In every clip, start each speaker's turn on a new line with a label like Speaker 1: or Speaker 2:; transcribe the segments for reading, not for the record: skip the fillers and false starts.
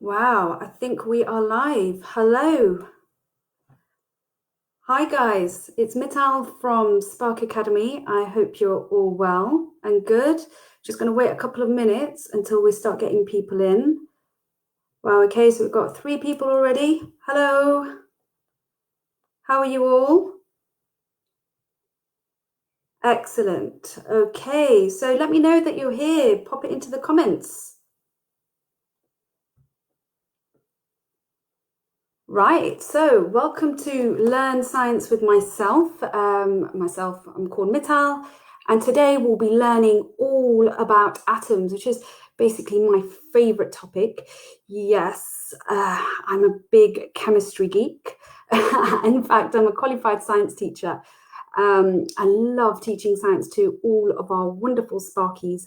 Speaker 1: Wow, I think we are live. Hello. Hi guys, it's Mital from Spark Academy. I hope you're all well and good. Just going to wait a couple of minutes until we start getting people in. Wow, okay, so we've got 3 people already. Hello. How are you all? Excellent. Okay, so let me know that you're here. Pop it into the comments. Right, so welcome to Learn Science with myself. I'm called Mital, and today we'll be learning all about atoms, which is basically my favorite topic. Yes, I'm a big chemistry geek. In fact, I'm a qualified science teacher. I love teaching science to all of our wonderful Sparkies,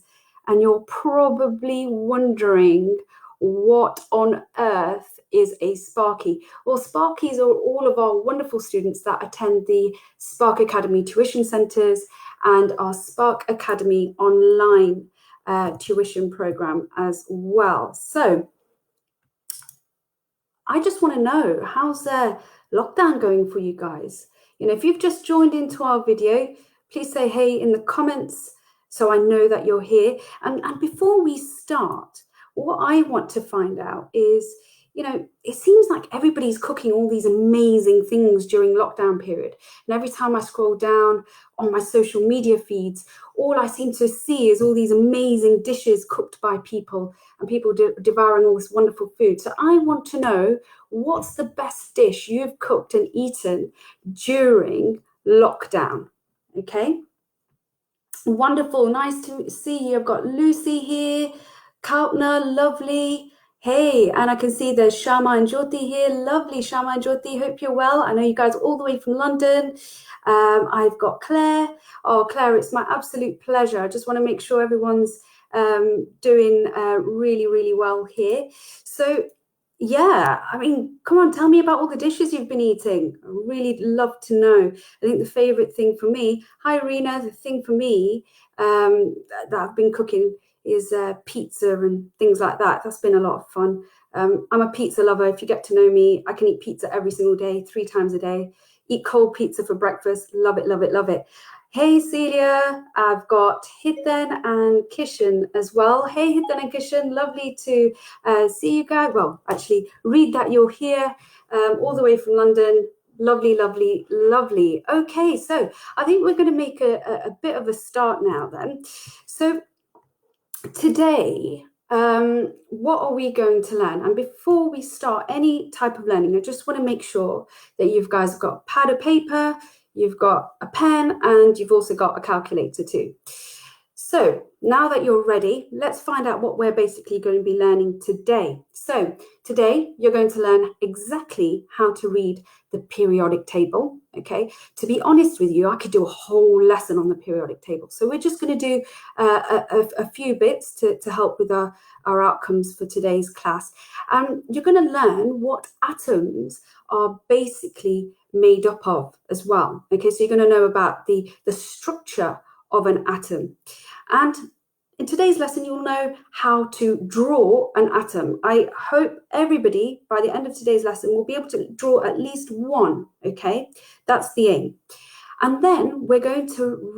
Speaker 1: and you're probably wondering what on earth is a Sparky? Well, Sparkies are all of our wonderful students that attend the Spark Academy tuition centres and our Spark Academy online tuition program as well. So I just want to know, how's lockdown going for you guys? You know, if you've just joined into our video, please say hey in the comments so I know that you're here. And before we start, what I want to find out is, you know, it seems like everybody's cooking all these amazing things during lockdown period. And every time I scroll down on my social media feeds, all I seem to see is all these amazing dishes cooked by people and people devouring all this wonderful food. So I want to know, what's the best dish you've cooked and eaten during lockdown? Okay. Wonderful. Nice to see you. I've got Lucy here. Kautner, lovely. Hey, and I can see there's Shama and Jyoti here. Lovely, Shama and Jyoti. Hope you're well. I know you guys are all the way from London. I've got Claire. Oh, Claire, it's my absolute pleasure. I just want to make sure everyone's doing really, really well here. So, yeah, I mean, come on, tell me about all the dishes you've been eating. I really love to know. I think the favorite thing for me, hi, Rena, the thing for me that I've been cooking is pizza and things like that. That's been a lot of fun. I'm a pizza lover. If you get to know me, I can eat pizza every single day, 3 times a day. Eat cold pizza for breakfast. Love it, love it, love it. Hey, Celia. I've got Hithen and Kishan as well. Hey, Hithen and Kishan. Lovely to see you guys. Well, actually, read that you're here all the way from London. Lovely, lovely, lovely. Okay, so I think we're going to make a bit of a start now then. So today, what are we going to learn? And before we start any type of learning, I just want to make sure that you guys have got pad of paper, you've got a pen, and you've also got a calculator too. So now that you're ready, let's find out what we're basically going to be learning today. So today you're going to learn exactly how to read the periodic table. Okay, to be honest with you, I could do a whole lesson on the periodic table. So we're just going to do a few bits to help with our outcomes for today's class. And you're going to learn what atoms are basically made up of as well. Okay, so you're going to know about the structure of an atom. And in today's lesson, you'll know how to draw an atom. I hope everybody, by the end of today's lesson, will be able to draw at least one, okay? That's the aim. And then we're going to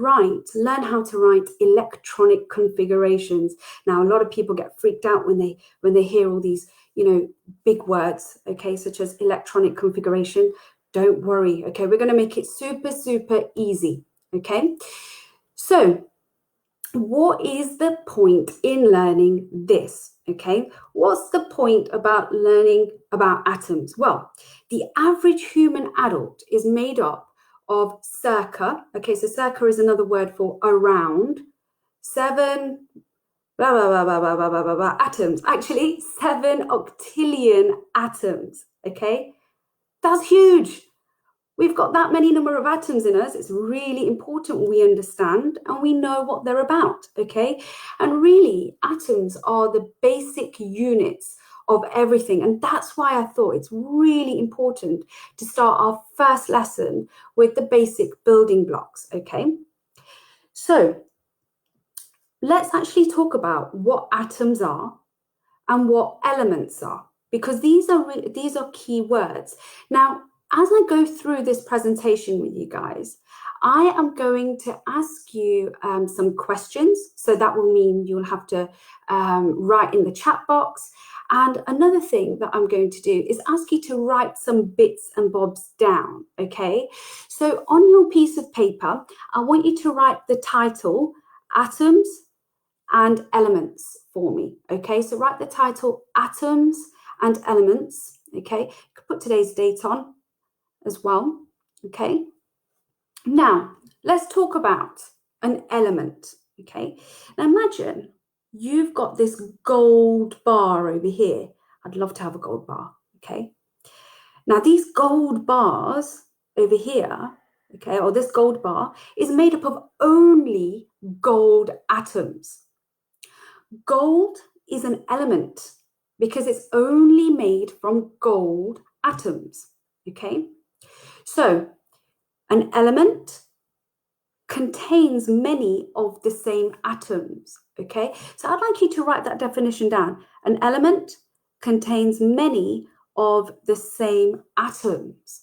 Speaker 1: learn how to write electronic configurations. Now, a lot of people get freaked out when they hear all these, you know, big words, okay, such as electronic configuration. Don't worry, okay? We're going to make it super, super easy, okay? So, what is the point in learning this? Okay, what's the point about learning about atoms? Well, the average human adult is made up of circa, okay, so circa is another word for around, 7 blah, blah, blah, blah, blah, blah, blah, blah, atoms. Actually, 7 octillion atoms, okay? That's huge. We've got that many number of atoms in us. It's really important we understand and we know what they're about, okay? And really, atoms are the basic units of everything. And that's why I thought it's really important to start our first lesson with the basic building blocks, okay? So let's actually talk about what atoms are and what elements are. because these are key words. Now, as I go through this presentation with you guys, I am going to ask you some questions. So that will mean you'll have to write in the chat box. And another thing that I'm going to do is ask you to write some bits and bobs down, okay? So on your piece of paper, I want you to write the title, Atoms and Elements, for me, okay? So write the title, Atoms and Elements, okay? You could put today's date on as well, okay? Now, let's talk about an element, okay? Now imagine you've got this gold bar over here. I'd love to have a gold bar, okay? Now these gold bars over here, okay, or this gold bar is made up of only gold atoms. Gold is an element because it's only made from gold atoms, okay? So an element contains many of the same atoms, okay? So I'd like you to write that definition down. An element contains many of the same atoms.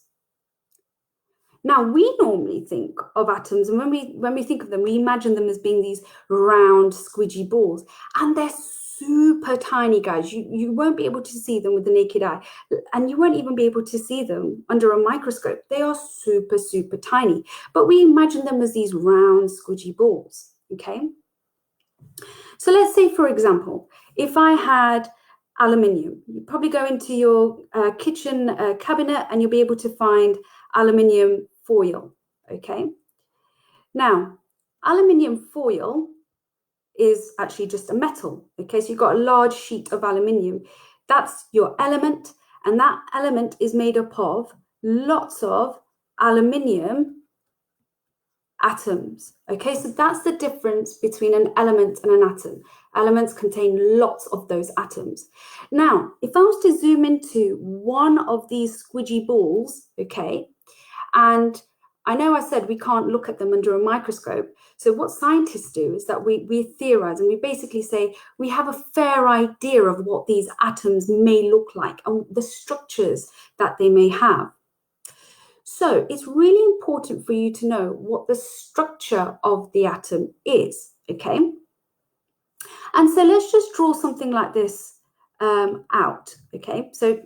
Speaker 1: Now, we normally think of atoms, and when we think of them, we imagine them as being these round, squidgy balls, and they're super tiny, guys. You won't be able to see them with the naked eye, and you won't even be able to see them under a microscope. They are super, super tiny, but we imagine them as these round, squidgy balls, okay? So let's say, for example, if I had aluminium, you probably go into your kitchen cabinet and you'll be able to find aluminium foil, okay? Now, aluminium foil is actually just a metal, okay? So you've got a large sheet of aluminium. That's your element, and that element is made up of lots of aluminium atoms, okay? So that's the difference between an element and an atom. Elements contain lots of those atoms. Now, if I was to zoom into one of these squidgy balls, okay, and I know I said we can't look at them under a microscope. So what scientists do is that we theorize, and we basically say we have a fair idea of what these atoms may look like and the structures that they may have. So it's really important for you to know what the structure of the atom is, okay? And so let's just draw something like this out, okay? So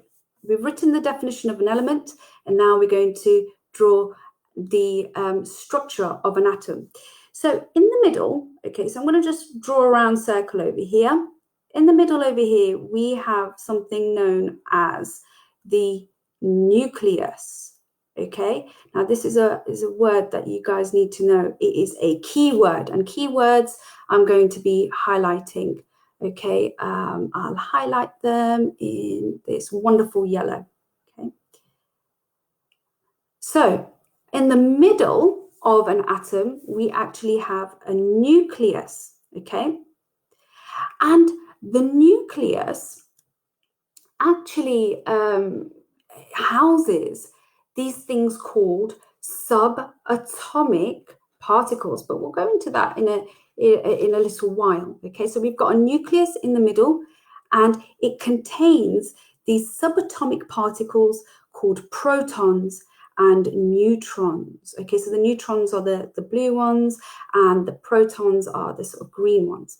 Speaker 1: we've written the definition of an element, and now we're going to draw the structure of an atom. So in the middle, okay, so I'm going to just draw a round circle over here. In the middle over here, we have something known as the nucleus, okay? Now this is a word that you guys need to know. It is a keyword, and keywords I'm going to be highlighting, okay? I'll highlight them in this wonderful yellow, okay? So in the middle of an atom, we actually have a nucleus, okay? And the nucleus actually houses these things called subatomic particles, but we'll go into that in a little while, okay? So we've got a nucleus in the middle, and it contains these subatomic particles called protons and neutrons, okay? So the neutrons are the blue ones, and the protons are the sort of green ones.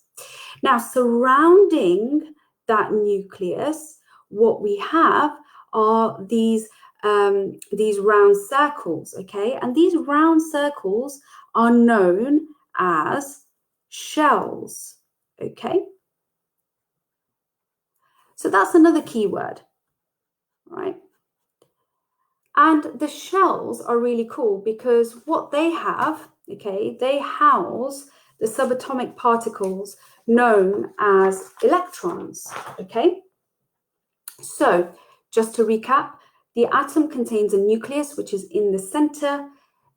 Speaker 1: Now, surrounding that nucleus, what we have are these round circles, okay? And these round circles are known as shells, okay? So that's another keyword, right? And the shells are really cool because what they have, okay, they house the subatomic particles known as electrons, okay? So just to recap, the atom contains a nucleus, which is in the center.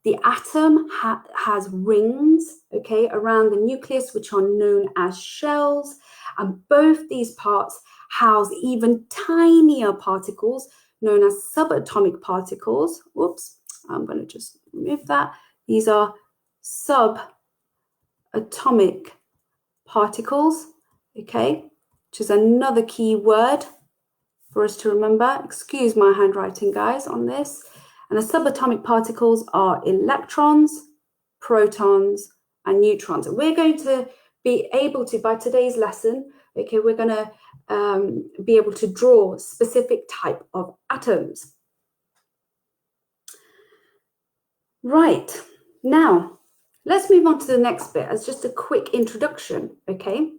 Speaker 1: The atom has rings, okay, around the nucleus, which are known as shells. And both these parts house even tinier particles known as subatomic particles. Whoops, I'm going to just remove that. These are subatomic particles, okay, which is another key word. for us to remember. Excuse my handwriting, guys, on this. And the subatomic particles are electrons, protons, and neutrons. And we're going to be able to, by today's lesson, okay, we're going to be able to draw specific type of atoms. Right, now let's move on to the next bit as just a quick introduction, okay?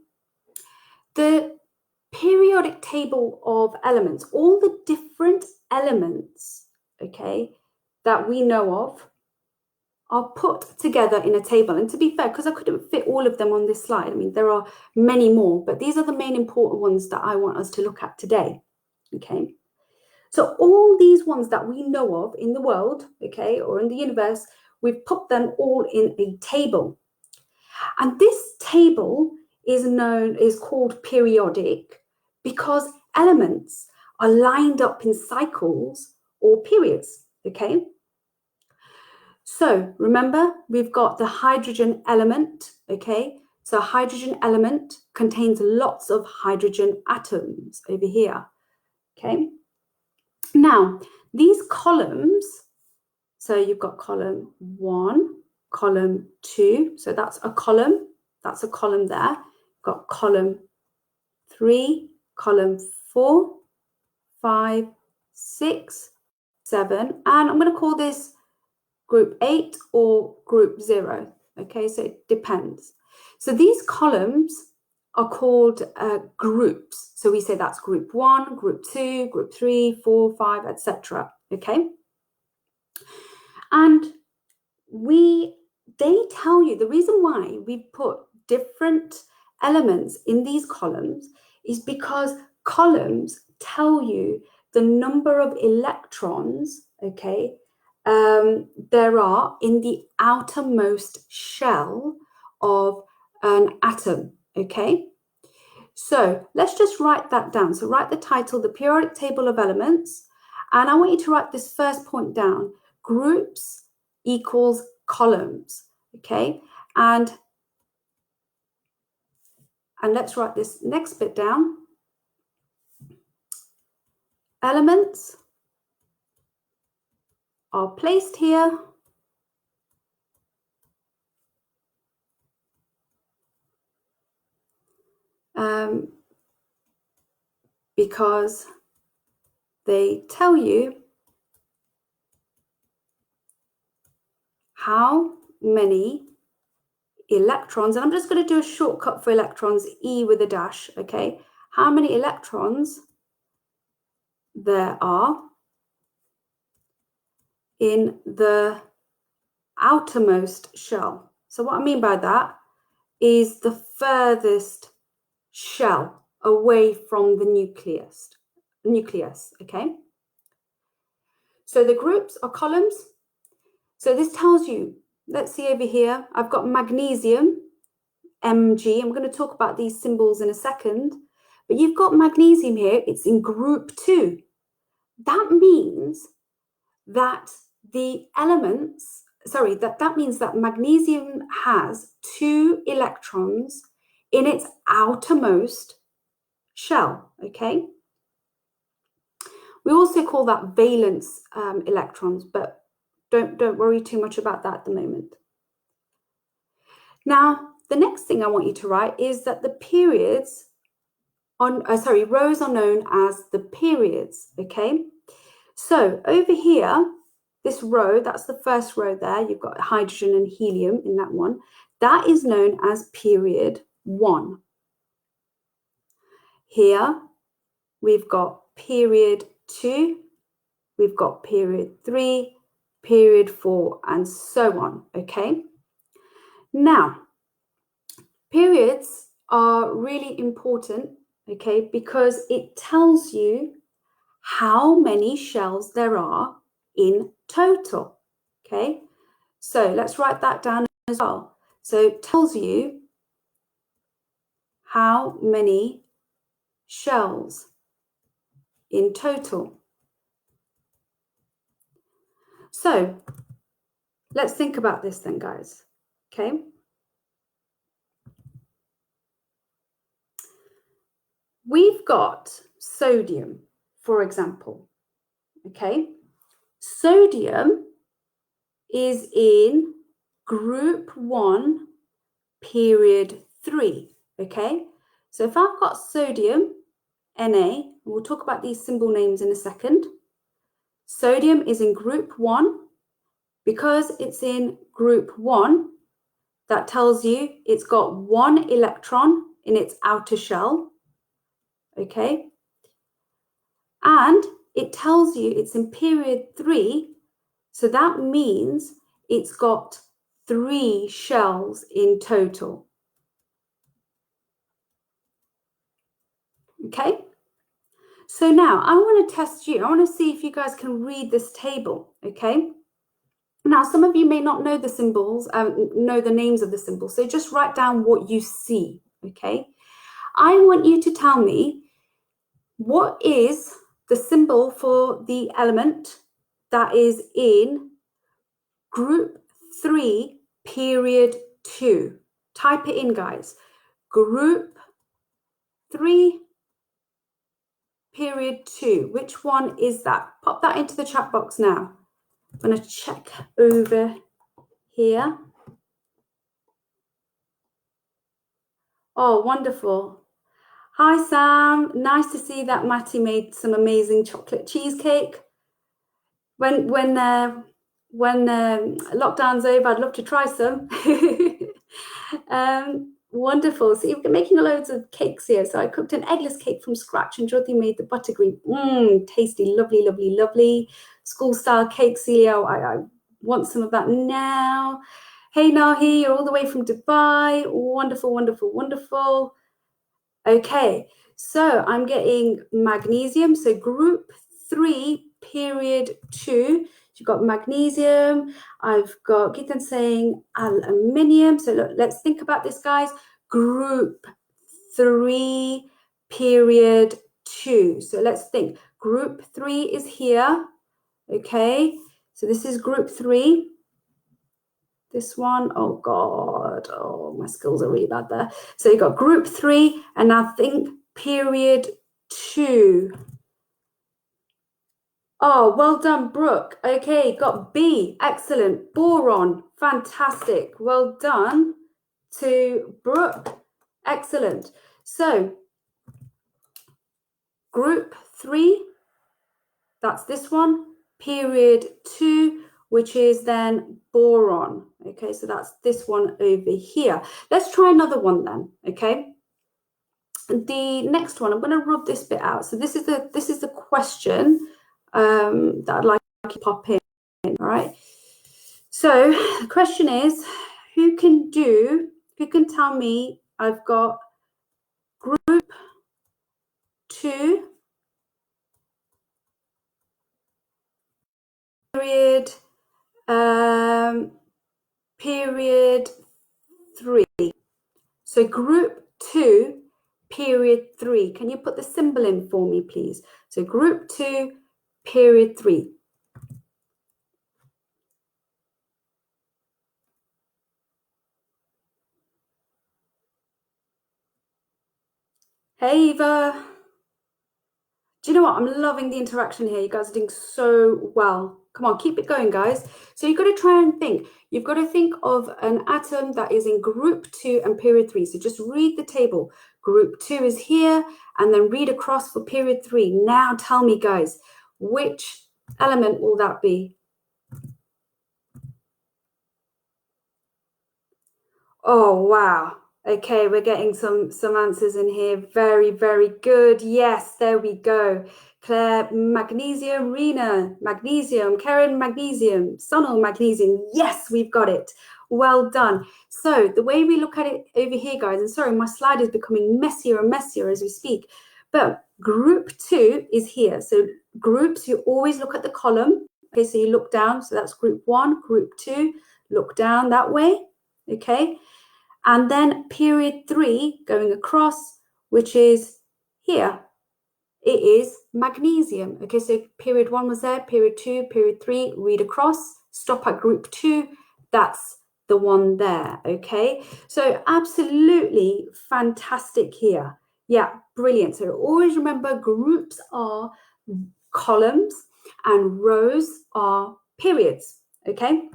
Speaker 1: The periodic table of elements, all the different elements, okay, that we know of are put together in a table. And to be fair, because I couldn't fit all of them on this slide, I mean, there are many more, but these are the main important ones that I want us to look at today, okay? So all these ones that we know of in the world, okay, or in the universe, we've put them all in a table. And this table is called periodic because elements are lined up in cycles or periods, okay? So remember, we've got the hydrogen element, okay? So a hydrogen element contains lots of hydrogen atoms over here, okay? Now, these columns, so you've got column 1, column 2, so that's a column there. You've got column 3, column 4, 5, 6, 7, and I'm going to call this group 8 or group 0, okay, so it depends. So these columns are called groups. So we say that's group 1, group 2, group 3, 4, 5, etc. Okay? And they tell you the reason why we put different elements in these columns is because columns tell you the number of electrons, okay, there are in the outermost shell of an atom, okay? So let's just write that down. So write the title, the periodic table of elements, and I want you to write this first point down. Groups equals columns, okay? And let's write this next bit down. Elements are placed here because they tell you how many electrons, and I'm just going to do a shortcut for electrons, E with a dash, okay? How many electrons there are in the outermost shell. So what I mean by that is the furthest shell away from the nucleus, okay? So the groups are columns. So this tells you, let's see over here, I've got magnesium, Mg. I'm going to talk about these symbols in a second, but you've got magnesium here, it's in group 2. That means that the elements, that means that magnesium has 2 electrons in its outermost shell, okay? We also call that valence electrons, but don't worry too much about that at the moment. Now, the next thing I want you to write is that the periods rows are known as the periods, okay? So over here, this row, that's the first row there, you've got hydrogen and helium in that one, that is known as period 1. Here, we've got period 2, we've got period 3, period 4, and so on, okay? Now, periods are really important, okay, because it tells you how many shells there are in total, okay? So let's write that down as well. So it tells you how many shells in total. So let's think about this then, guys, okay? We've got sodium, for example. Okay, sodium is in group 1, period 3. Okay, so if I've got sodium, Na, we'll talk about these symbol names in a second. Sodium is in group 1. Because it's in group 1, that tells you it's got 1 electron in its outer shell. Okay, and it tells you it's in period 3, so that means it's got 3 shells in total. Okay, so now I want to test you. I want to see if you guys can read this table. Okay, now some of you may not know the symbols, know the names of the symbols, so just write down what you see. Okay, I want you to tell me what is the symbol for the element that is in group 3, period 2. Type it in, guys. Group 3, period 2. Which one is that? Pop that into the chat box now. I'm going to check over here. Oh, wonderful. Hi, Sam. Nice to see that Matty made some amazing chocolate cheesecake. When lockdown's over, I'd love to try some. Wonderful. So you're making loads of cakes here. So I cooked an eggless cake from scratch and Jyoti made the buttercream. Tasty, lovely, lovely, lovely. School-style cake, Celia. I want some of that now. Hey, Nahi, you're all the way from Dubai. Wonderful, wonderful, wonderful. Okay, so I'm getting magnesium. So group 3, period 2. You've got magnesium. I've got Gitan saying aluminium. So look, let's think about this, guys. Group 3, period 2. So let's think. Group 3 is here. Okay, so this is group 3. This one, oh God, oh, my skills are really bad there. So you've got group 3, and now think period 2. Oh, well done, Brooke. Okay, got B. Excellent. Boron. Fantastic. Well done to Brooke. Excellent. So, group 3, that's this one. Period 2, which is then boron. Okay, so that's this one over here. Let's try another one then, okay? The next one, I'm going to rub this bit out. So this is the question that I'd like to pop in, all right? So the question is, who can tell me I've got group 2, period 3. So group 2, period 3. Can you put the symbol in for me, please? So group 2, period 3. Hey, Eva. Do you know what? I'm loving the interaction here. You guys are doing so well. Come on, keep it going, guys. So you've got to try and think. You've got to think of an atom that is in group 2 and period 3. So just read the table. Group 2 is here, and then read across for period 3. Now tell me, guys, which element will that be? Oh, wow. Okay, we're getting some answers in here. Very, very good. Yes, there we go. Claire, magnesium. Rena, magnesium. Karen, magnesium. Sonal, magnesium. Yes, we've got it. Well done. So the way we look at it over here, guys, and sorry, my slide is becoming messier and messier as we speak, but group 2 is here. So groups, you always look at the column. Okay, so you look down. So that's group 1, group 2. Look down that way. Okay. And then period 3 going across, which is here. It is magnesium. Okay, so period 1 was there, period 2, period 3, read across, stop at group 2. That's the one there. Okay, so absolutely fantastic here. Yeah, brilliant. So always remember, groups are columns and rows are periods, okay?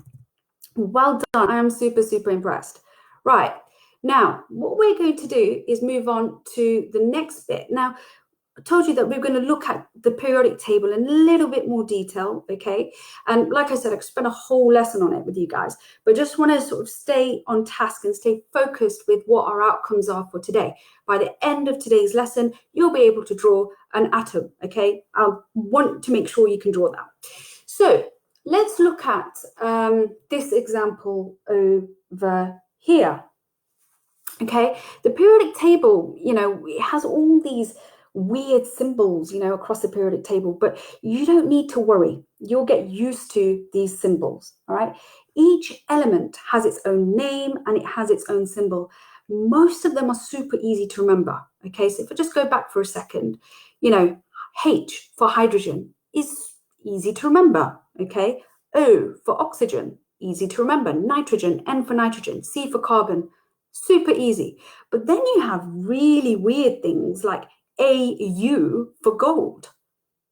Speaker 1: Well done. I am super, super impressed. Right. Now, what we're going to do is move on to the next bit. Now, I told you that we're going to look at the periodic table in a little bit more detail, okay? And like I said, I spent a whole lesson on it with you guys, but just want to sort of stay on task and stay focused with what our outcomes are for today. By the end of today's lesson, you'll be able to draw an atom, okay? I want to make sure you can draw that. So let's look at this example over here, okay? The periodic table, you know, it has all these weird symbols, you know, across the periodic table, but you don't need to worry. You'll get used to these symbols, all right? Each element has its own name and it has its own symbol. Most of them are super easy to remember, okay? So if I just go back for a second, you know, H for hydrogen is easy to remember, okay? O for oxygen, easy to remember. Nitrogen, N for nitrogen, C for carbon, super easy. But then you have really weird things like AU for gold.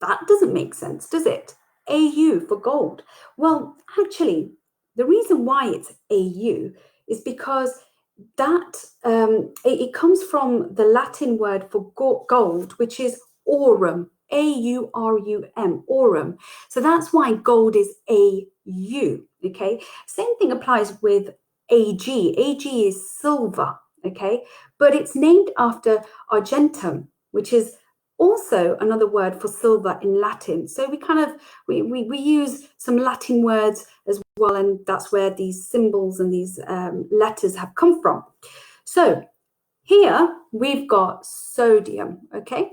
Speaker 1: That doesn't make sense, does it? AU for gold. Well, actually, the reason why it's AU is because that it comes from the Latin word for gold, which is aurum, A-U-R-U-M, aurum. So that's why gold is AU, okay? Same thing applies with AG. AG is silver, okay? But it's named after argentum, which is also another word for silver in Latin. So we kind of, we use some Latin words as well, and that's where these symbols and these letters have come from. So here we've got sodium, okay?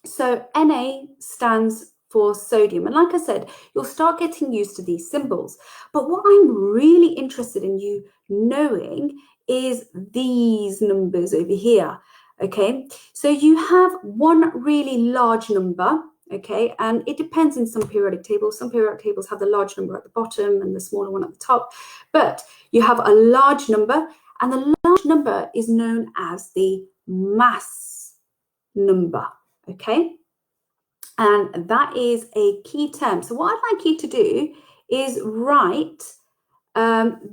Speaker 1: So Na stands for sodium. And like I said, you'll start getting used to these symbols. But what I'm really interested in you knowing is these numbers over here. Okay, so you have one really large number, okay, and it depends in some periodic tables. Some periodic tables have the large number at the bottom and the smaller one at the top, but you have a large number, and the large number is known as the mass number, okay, and that is a key term. So what I'd like you to do is write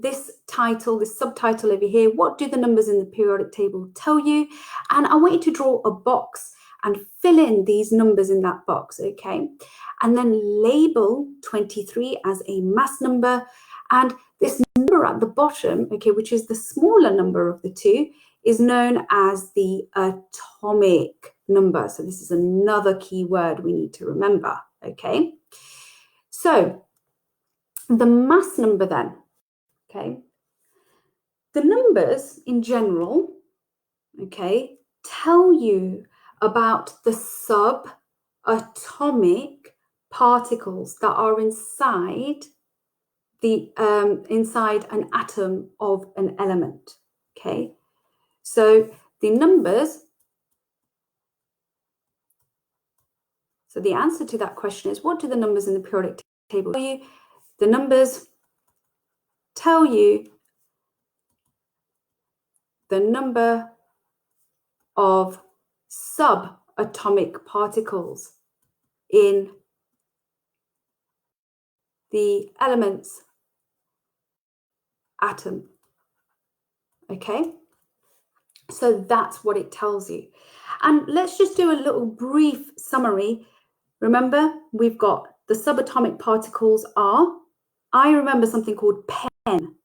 Speaker 1: this title, this subtitle over here. What do the numbers in the periodic table tell you? And I want you to draw a box and fill in these numbers in that box, okay? And then label 23 as a mass number. And this number at the bottom, okay, which is the smaller number of the two, is known as the atomic number. So this is another key word we need to remember, okay? So the mass number then, okay, the numbers in general, okay, tell you about the subatomic particles that are inside the inside an atom of an element, okay? So the numbers, so the answer to that question is, what do the numbers in the periodic table tell you? The numbers tell you the number of subatomic particles in the element's atom, okay? So that's what it tells you. And let's just do a little brief summary. Remember, we've got the subatomic particles are, I remember something called pen.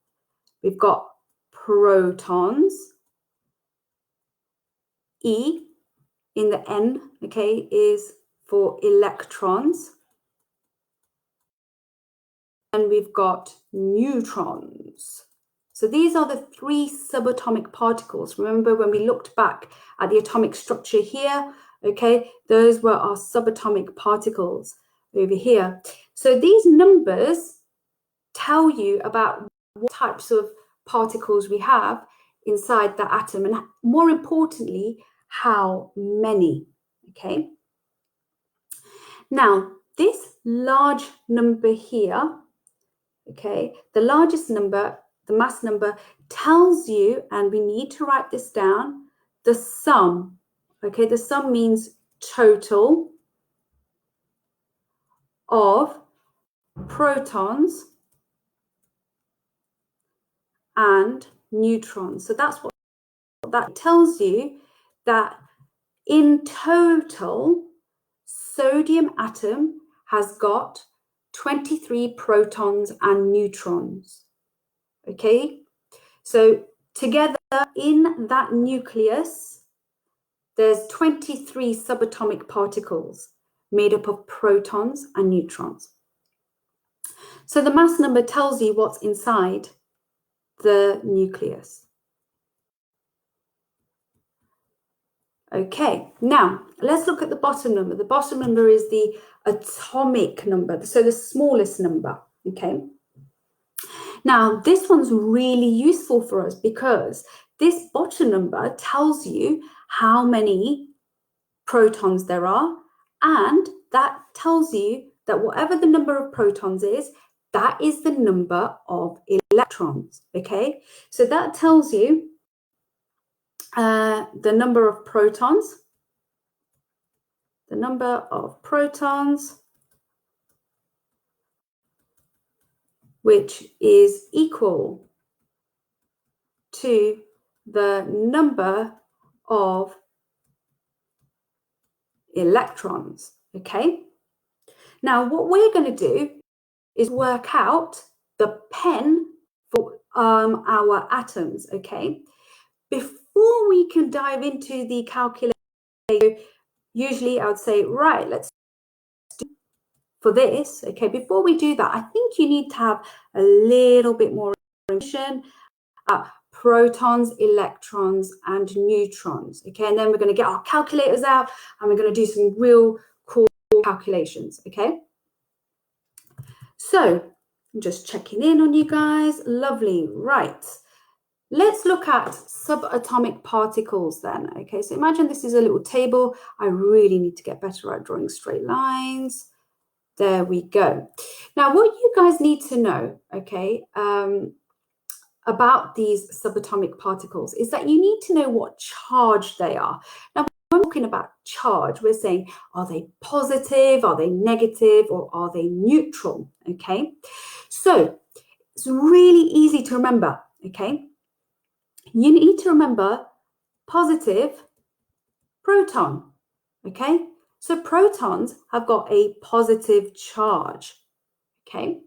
Speaker 1: We've got protons, E in the N, okay, is for electrons. And we've got neutrons. So these are the three subatomic particles. Remember when we looked back at the atomic structure here, okay, those were our subatomic particles over here. So these numbers tell you about what types of particles we have inside the atom, and more importantly, how many, okay? Now, this large number here, okay, the largest number, the mass number, tells you, and we need to write this down, the sum, okay? The sum means total of protons and neutrons. So that's what that tells you, that in total, sodium atom has got 23 protons and neutrons. Okay, so together in that nucleus, there's 23 subatomic particles made up of protons and neutrons. So the mass number tells you what's inside the nucleus. Okay, now let's look at the bottom number. The bottom number is the atomic number, so the smallest number, okay? Now, this one's really useful for us because this bottom number tells you how many protons there are, and that tells you that whatever the number of protons is, that is the number of electrons, okay? So that tells you the number of protons, which is equal to the number of electrons, okay? Now, what we're going to do is work out the pen for our atoms, okay? Before we can dive into the calculator, usually I would say, right, let's do for this, okay? Before we do that, I think you need to have a little bit more information about protons, electrons, and neutrons, okay? And then we're going to get our calculators out and we're going to do some real cool calculations, okay? So I'm just checking in on you guys. Lovely. Right. Let's look at subatomic particles then. Okay, so imagine this is a little table. I really need to get better at drawing straight lines. There we go. Now, what you guys need to know, okay, about these subatomic particles is that you need to know what charge they are. Now, when we're talking about charge, we're saying, are they positive, are they negative, or are they neutral, okay? So it's really easy to remember, okay? You need to remember positive proton, okay? So protons have got a positive charge, okay?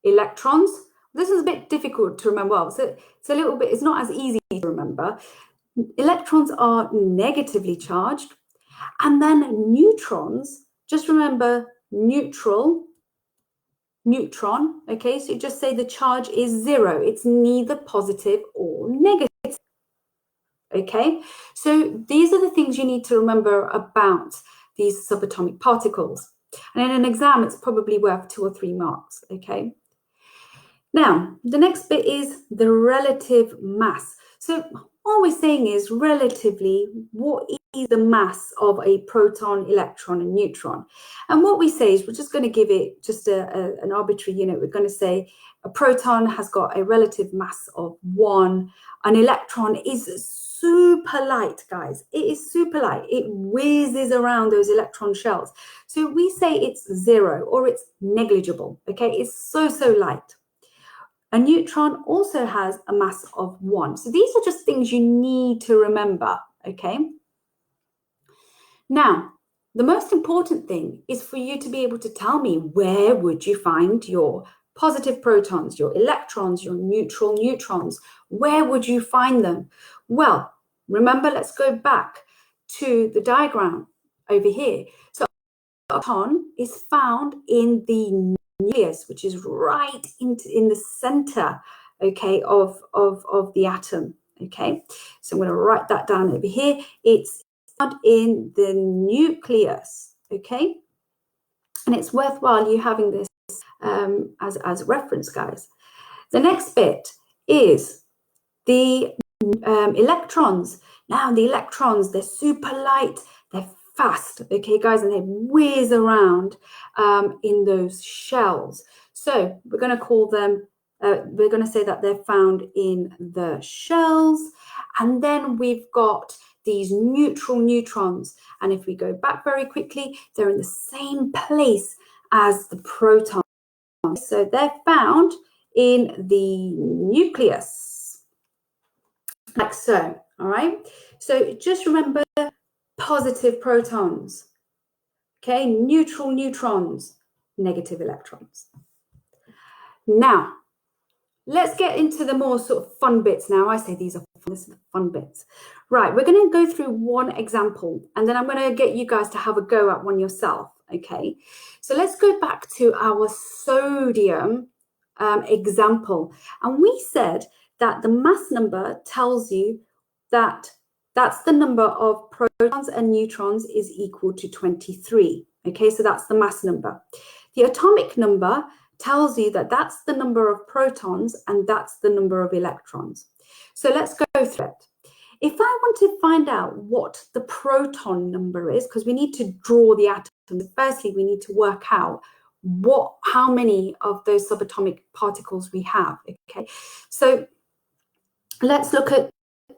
Speaker 1: Electrons, this is a bit difficult to remember. Well, so it's a little bit, it's not as easy to remember. Electrons are negatively charged. And then neutrons, just remember neutron, okay? So you just say the charge is 0. It's neither positive or negative. Okay, so these are the things you need to remember about these subatomic particles. And in an exam, it's probably worth 2 or 3 marks, okay? Now, the next bit is the relative mass. So all we're saying is relatively, what is the mass of a proton, electron, and neutron? And what we say is we're just going to give it just an arbitrary unit. We're going to say a proton has got a relative mass of 1. An electron is super light, guys. It is super light. It whizzes around those electron shells. So we say it's 0 or it's negligible, okay? It's so light. A neutron also has a mass of 1. So these are just things you need to remember, okay? Now, the most important thing is for you to be able to tell me where would you find your positive protons, your electrons, your neutral neutrons. Where would you find them? Well, remember, let's go back to the diagram over here. So a proton is found in the nucleus, which is right in the center, okay, of the atom, okay? So I'm going to write that down over here. It's found in the nucleus, okay? And it's worthwhile you having this as reference, guys. The next bit is the electrons. Now, the electrons, they're super light, they're fast, okay, guys, and they whiz around in those shells. So we're going to call them, we're going to say that they're found in the shells. And then we've got these neutral neutrons. And if we go back very quickly, they're in the same place as the protons. So they're found in the nucleus, like so, all right? So just remember positive protons, okay? Neutral neutrons, negative electrons. Now, let's get into the more sort of fun bits now. I say these are fun, this is the fun bits. Right, we're going to go through one example, and then I'm going to get you guys to have a go at one yourself, okay? So let's go back to our sodium example. And we said that the mass number tells you that that's the number of protons and neutrons is equal to 23, okay? So that's the mass number. The atomic number tells you that that's the number of protons and that's the number of electrons. So let's go through it. If I want to find out what the proton number is, because we need to draw the atoms, firstly, we need to work out how many of those subatomic particles we have, okay? So let's look at,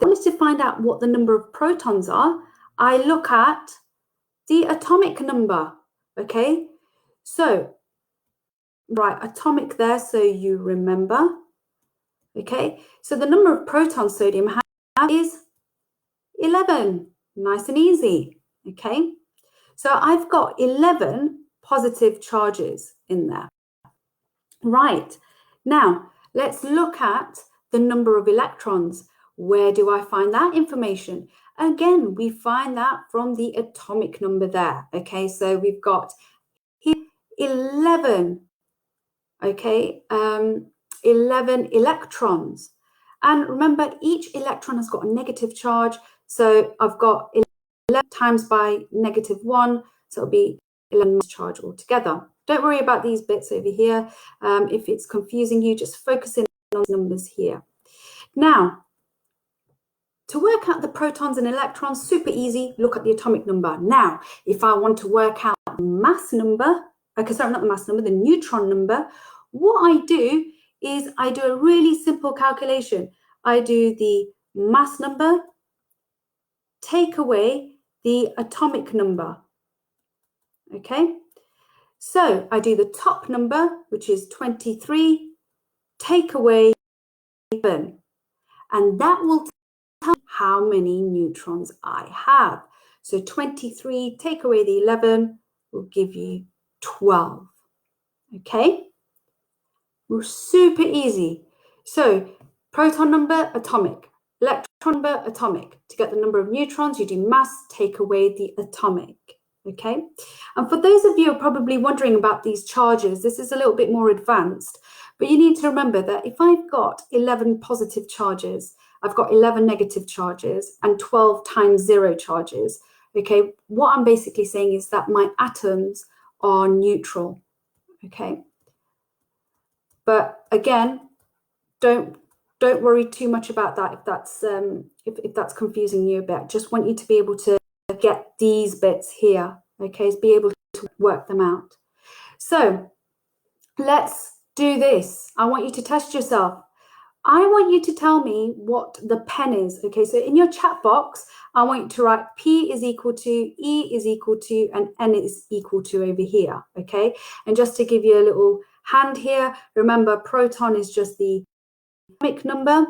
Speaker 1: I want to find out what the number of protons are. I look at the atomic number, okay? So right, atomic there, so you remember. Okay, so the number of protons sodium has is 11. Nice and easy. Okay, so I've got 11 positive charges in there. Right, now let's look at the number of electrons. Where do I find that information? Again, we find that from the atomic number there. Okay, so we've got here 11. Okay, 11 electrons. And remember, each electron has got a negative charge. So I've got 11 times by -1, so it'll be 11 charge altogether. Don't worry about these bits over here. If it's confusing you, just focus in on the numbers here. Now, to work out the protons and electrons, super easy, look at the atomic number. Now, if I want to work out the mass number, okay, sorry, not the mass number, the neutron number, what I do is I do a really simple calculation. I do the mass number, take away the atomic number, okay? So I do the top number, which is 23, take away 7, and that will tell me how many neutrons I have. So 23, take away the 11, will give you 12, okay? Super easy. So proton number, atomic. Electron number, atomic. To get the number of neutrons, you do mass, take away the atomic. Okay? And for those of you who are probably wondering about these charges, this is a little bit more advanced. But you need to remember that if I've got 11 positive charges, I've got 11 negative charges, and 12 times 0 charges. Okay? What I'm basically saying is that my atoms are neutral. Okay? But again, don't worry too much about that if that's confusing you a bit. Just want you to be able to get these bits here, okay? Be able to work them out. So let's do this. I want you to test yourself. I want you to tell me what the pen is, okay? So in your chat box, I want you to write P is equal to, E is equal to, and N is equal to over here, okay? And just to give you a little hand here, remember proton is just the atomic number,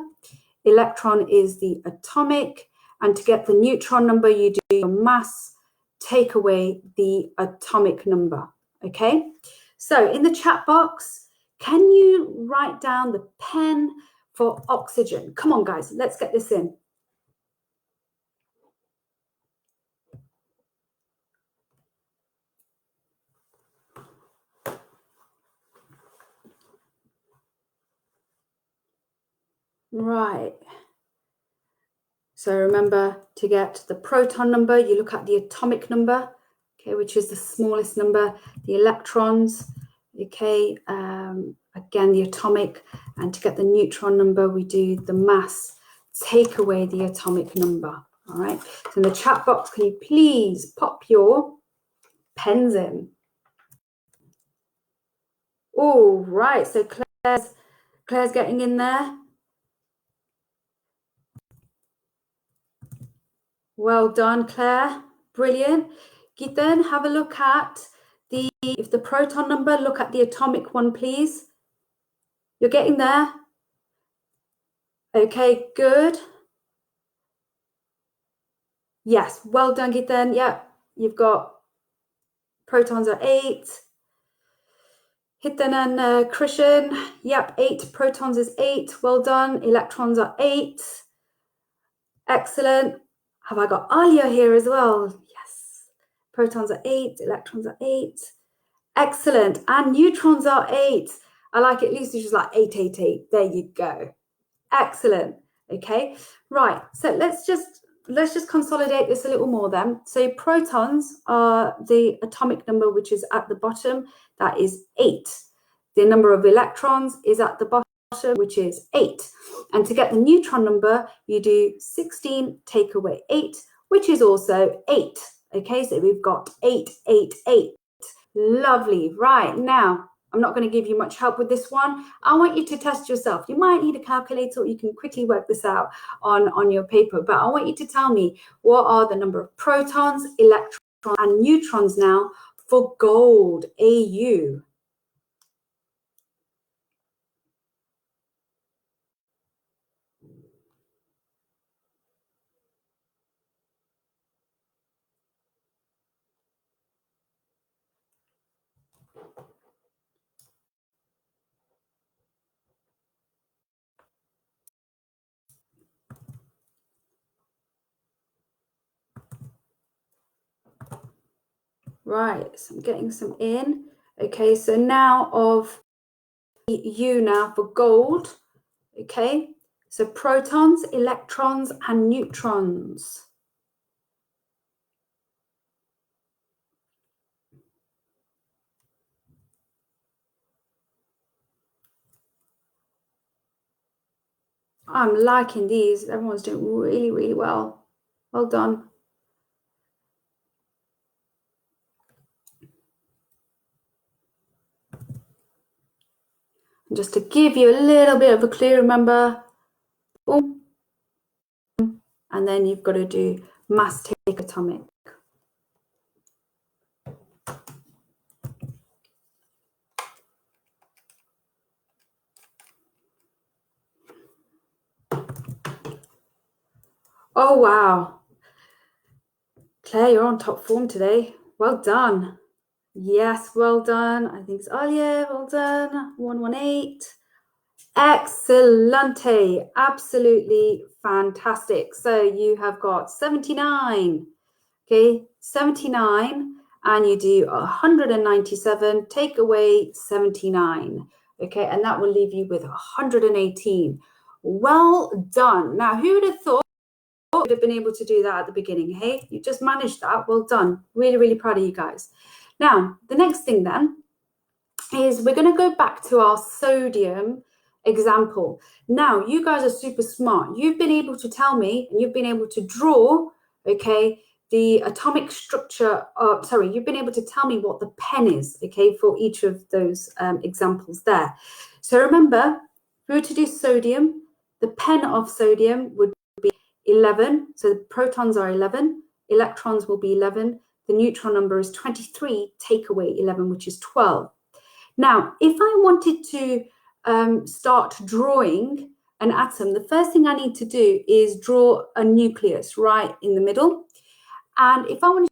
Speaker 1: electron is the atomic, and to get the neutron number, you do your mass, take away the atomic number, okay? So in the chat box, can you write down the pen for oxygen? Come on, guys, let's get this in. Right. So remember, to get the proton number, you look at the atomic number, okay, which is the smallest number, the electrons, okay, again, the atomic, and to get the neutron number, we do the mass, take away the atomic number, all right? So in the chat box, can you please pop your pens in? All right, so Claire's getting in there. Well done, Claire. Brilliant. Then have a look at if the proton number, look at the atomic one, please. You're getting there? Okay, good. Yes, well done, Gitan. Yeah, you've got protons are 8. Hitan and Krishan, yep, 8. Protons is 8. Well done. Electrons are 8. Excellent. Have I got Alia here as well? Yes. Protons are 8. Electrons are 8. Excellent. And neutrons are 8. I like it. Lucy, she's like 8, 8, 8. There you go. Excellent. Okay. Right. So let's just consolidate this a little more then. So protons are the atomic number, which is at the bottom. That is 8. The number of electrons is at the bottom, which is 8. And to get the neutron number, you do 16 take away 8, which is also 8. Okay, so we've got 8, 8, 8. Lovely. Right, now, I'm not going to give you much help with this one. I want you to test yourself. You might need a calculator, or you can quickly work this out on your paper. But I want you to tell me what are the number of protons, electrons, and neutrons now for gold, AU. Right, so I'm getting some in. Okay, so now of U now for gold. Okay, so protons, electrons, and neutrons. I'm liking these. Everyone's doing really, really well. Well done. Just to give you a little bit of a clue, remember, boom, and then you've got to do mass take atomic. Oh, wow. Claire, you're on top form today. Well done. Yes, well done. I think it's Alia. Well done. 118. Excellente. Absolutely fantastic. So you have got 79. Okay, 79. And you do 197. Take away 79. Okay, and that will leave you with 118. Well done. Now, who would have thought you would have been able to do that at the beginning? Hey, you just managed that. Well done. Really, really proud of you guys. Now, the next thing then is we're going to go back to our sodium example. Now, you guys are super smart. You've been able to tell me, and you've been able to draw, okay, the atomic structure, you've been able to tell me what the pen is, okay, for each of those examples there. So remember, if we were to do sodium, the pen of sodium would be 11. So the protons are 11, electrons will be 11, the neutron number is 23, take away 11, which is 12. Now, if I wanted to start drawing an atom, the first thing I need to do is draw a nucleus right in the middle. And if I want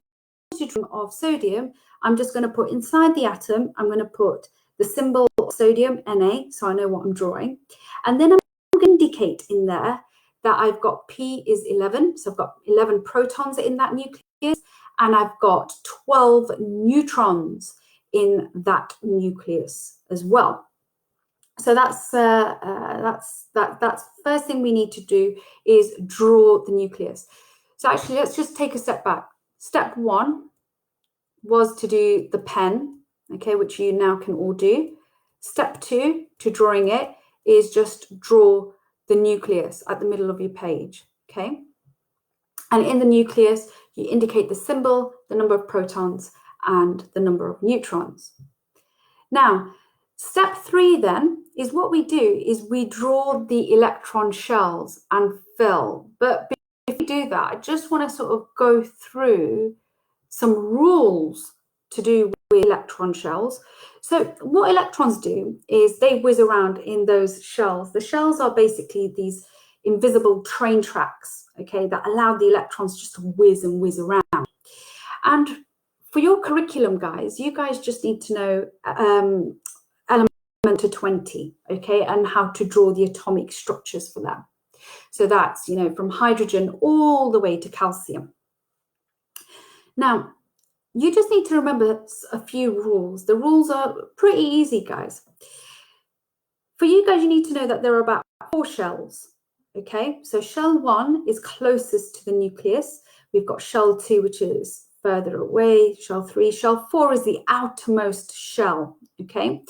Speaker 1: to draw of sodium, I'm just going to put inside the atom, I'm going to put the symbol sodium, Na, so I know what I'm drawing. And then I'm going to indicate in there that I've got P is 11. So I've got 11 protons in that nucleus, and I've got 12 neutrons in that nucleus as well. So that's first thing we need to do is draw the nucleus. So actually, let's just take a step back. Step 1 was to do the pen, okay, which you now can all do. Step 2 to drawing it is just draw the nucleus at the middle of your page, okay? And in the nucleus, you indicate the symbol, the number of protons, and the number of neutrons. Now, step 3 then is what we do is we draw the electron shells and fill. But if we do that, I just want to sort of go through some rules to do with electron shells. So what electrons do is they whiz around in those shells. The shells are basically these invisible train tracks, okay, that allow the electrons just to whiz and whiz around. And for your curriculum, guys, you guys just need to know element to 20, okay, and how to draw the atomic structures for them. So that's, you know, from hydrogen all the way to calcium. Now, you just need to remember a few rules. The rules are pretty easy, guys. For you guys, you need to know that there are about 4 shells, okay? So shell 1 is closest to the nucleus. We've got shell 2, which is further away, shell 3. Shell 4 is the outermost shell, okay?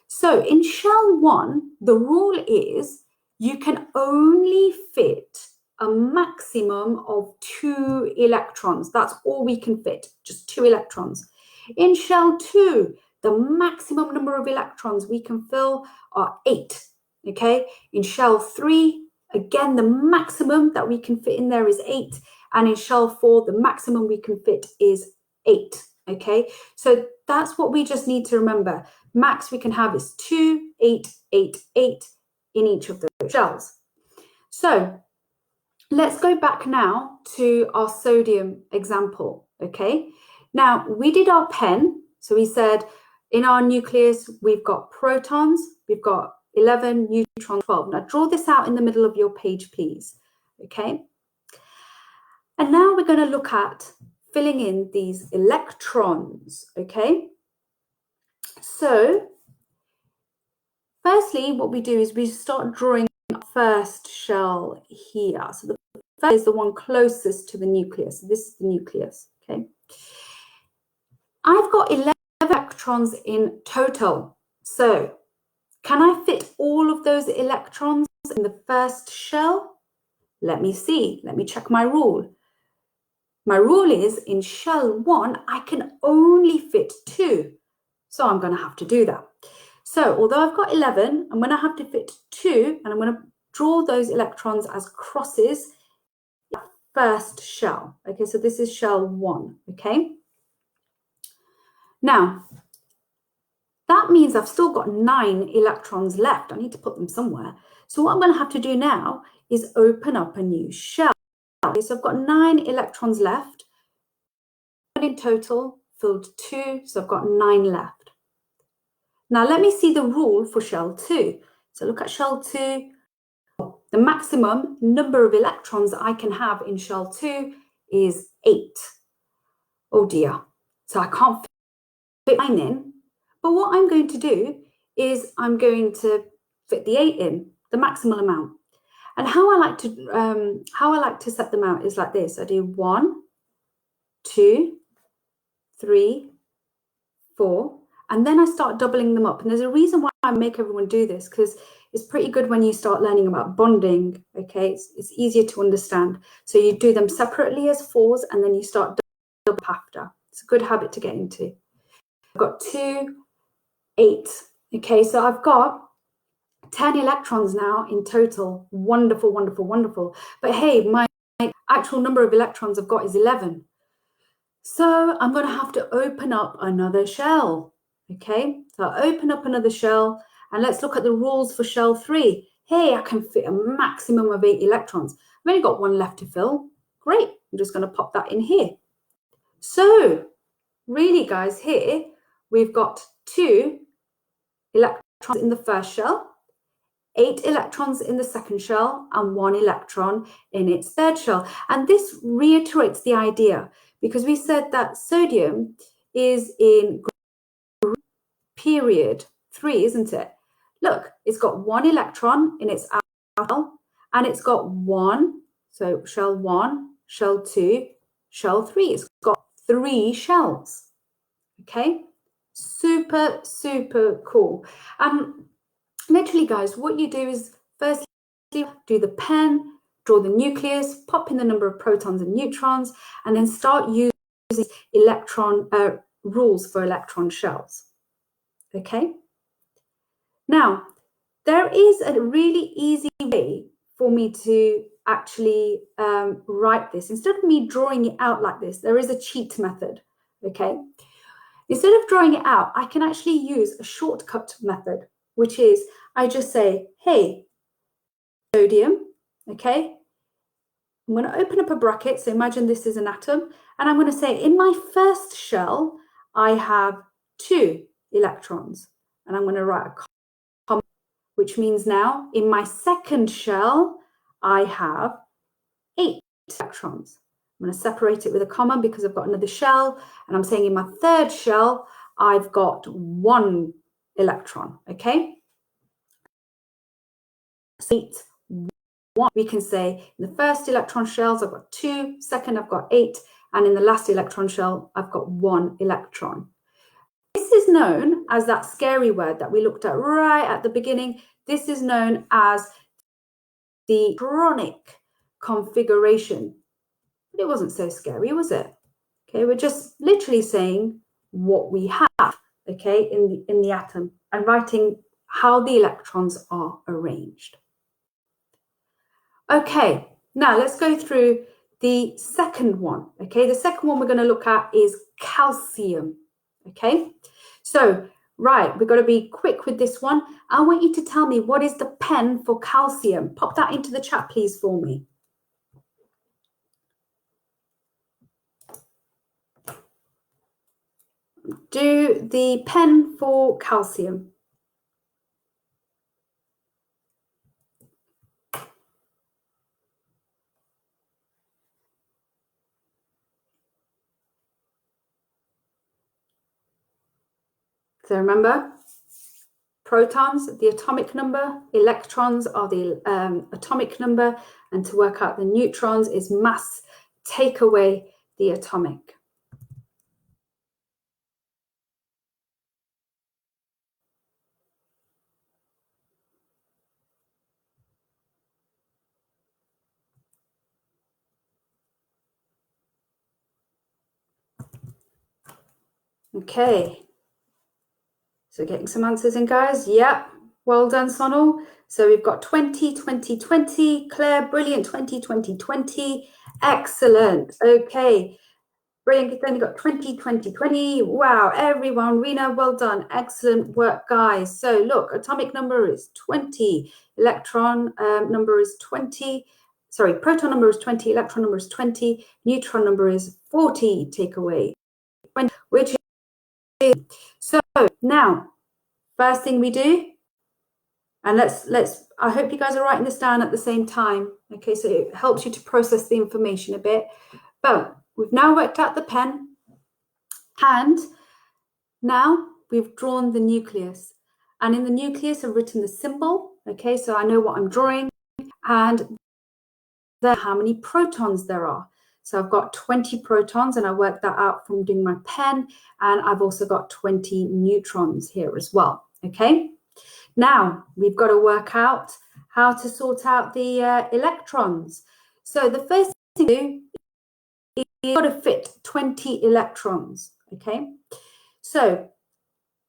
Speaker 1: So in shell 1, the rule is you can only fit a maximum of 2 electrons. That's all we can fit, just 2 electrons. In shell 2, the maximum number of electrons we can fill are 8, okay? In shell 3, again, the maximum that we can fit in there is 8. And in shell 4, the maximum we can fit is 8, okay? So that's what we just need to remember. Max we can have is 2, 8, 8, 8 in each of those shells. So let's go back now to our sodium example, okay? Now, we did our pen. So we said in our nucleus, we've got protons, we've got 11, neutrons, 12. Now, draw this out in the middle of your page, please, okay? And now we're going to look at filling in these electrons, okay? So, firstly, what we do is we start drawing our first shell here. So the first is the one closest to the nucleus. So this is the nucleus, okay? I've got 11 electrons in total. So can I fit all of those electrons in the first shell? Let me see. Let me check my rule. My rule is in shell 1, I can only fit 2. So I'm going to have to do that. So although I've got 11, I'm going to have to fit 2, and I'm going to draw those electrons as crosses in the first shell. Okay, so this is shell 1, okay? Now, that means I've still got 9 electrons left. I need to put them somewhere. So what I'm going to have to do now is open up a new shell. Okay, so I've got 9 electrons left. In total, filled 2, so I've got 9 left. Now let me see the rule for shell 2. So look at shell 2. The maximum number of electrons I can have in shell 2 is 8. Oh dear. So I can't fit 9 in. But what I'm going to do is I'm going to fit the 8 in, the maximum amount. And how I like to set them out is like this. I do 1, 2, 3, 4, and then I start doubling them up. And there's a reason why I make everyone do this, because it's pretty good when you start learning about bonding, okay? It's easier to understand. So you do them separately as 4s, and then you start doubling up after. It's a good habit to get into. I've got 2, 8, okay? So I've got 10 electrons now in total. Wonderful, wonderful, wonderful. But hey, my actual number of electrons I've got is 11. So I'm going to have to open up another shell, okay? So I'll open up another shell, and let's look at the rules for shell 3. Hey, I can fit a maximum of 8 electrons. I've only got 1 left to fill. Great, I'm just going to pop that in here. So really, guys, here we've got 2 electrons in the first shell, 8 electrons in the second shell, and 1 electron in its third shell. And this reiterates the idea, because we said that sodium is in period 3, isn't it? Look, it's got 1 electron in its outer shell, and it's got 1, so shell 1, shell 2, shell 3. It's got 3 shells, okay? Super, super cool. Literally, guys, what you do is firstly do the pen, draw the nucleus, pop in the number of protons and neutrons, and then start using electron rules for electron shells. Okay? Now, there is a really easy way for me to actually write this. Instead of me drawing it out like this, there is a cheat method. Okay? Instead of drawing it out, I can actually use a shortcut method, which is I just say, hey, sodium, okay? I'm going to open up a bracket. So imagine this is an atom. And I'm going to say in my first shell, I have 2 electrons. And I'm going to write a comma, which means now in my second shell, I have 8 electrons. I'm going to separate it with a comma because I've got another shell. And I'm saying in my third shell, I've got 1 electron, okay? 8, 1. We can say in the first electron shells, I've got 2, second, I've got 8, and in the last electron shell, I've got 1 electron. This is known as that scary word that we looked at right at the beginning. This is known as the Gronic Configuration. But it wasn't so scary, was it? Okay, we're just literally saying what we have, okay, in the atom and writing how the electrons are arranged. Okay, now let's go through the second one, okay? The second one we're going to look at is calcium, okay? So, right, we've got to be quick with this one. I want you to tell me what is the pen for calcium. Pop that into the chat, please, for me. Do the pen for calcium. So remember, protons, the atomic number, electrons are the atomic number, and to work out the neutrons is mass, take away the atomic. Okay, so getting some answers in, guys. Yep, well done, Sonal. So we've got 20, 20, 20. Claire, brilliant, 20, 20, 20. Excellent. Okay, brilliant. Then you got 20, 20, 20. Wow, everyone. Rena, well done. Excellent work, guys. So look, atomic number is 20. Electron number is 20. Sorry, proton number is 20. Electron number is 20. Neutron number is 40. Take away 20, which is. So now, first thing we do, and let's I hope you guys are writing this down at the same time, okay, so it helps you to process the information a bit. But we've now worked out the pen, and now we've drawn the nucleus. And in the nucleus, I've written the symbol, okay, so I know what I'm drawing, and then how many protons there are. So I've got 20 protons, and I worked that out from doing my pen, and I've also got 20 neutrons here as well, okay? Now, we've got to work out how to sort out the electrons. So the first thing to do is you've got to fit 20 electrons, okay? So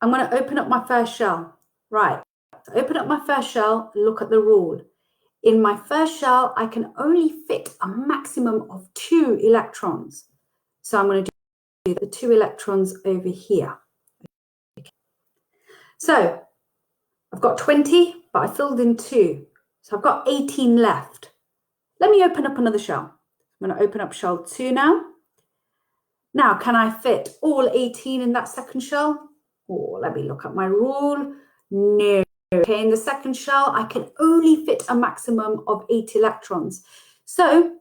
Speaker 1: I'm going to open up my first shell. Right, so open up my first shell, look at the rule. In my first shell, I can only fit a maximum of 2 electrons. So I'm going to do the 2 electrons over here. Okay. So I've got 20, but I filled in 2. So I've got 18 left. Let me open up another shell. I'm going to open up shell 2 now. Now, can I fit all 18 in that second shell? Oh, let me look at my rule. No. Okay, in the second shell, I can only fit a maximum of 8 electrons. So